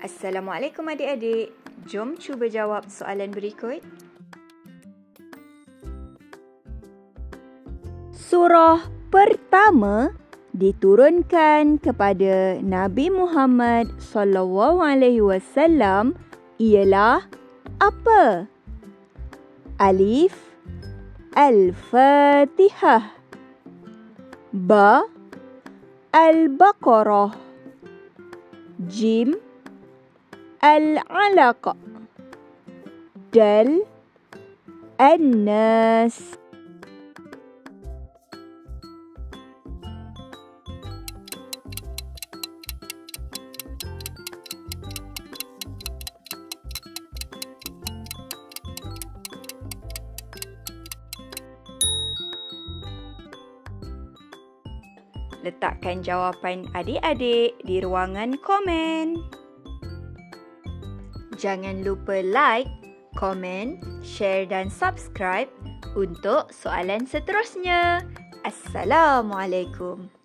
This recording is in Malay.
Assalamualaikum adik-adik. Jom cuba jawab soalan berikut. Surah pertama diturunkan kepada Nabi Muhammad SAW ialah apa? Alif, Al-Fatihah. Ba, Al-Baqarah. Jim, Al-Alaq. Dal, An-Nas. Letakkan jawapan adik-adik di ruangan komen. Jangan lupa like, komen, share dan subscribe untuk soalan seterusnya. Assalamualaikum.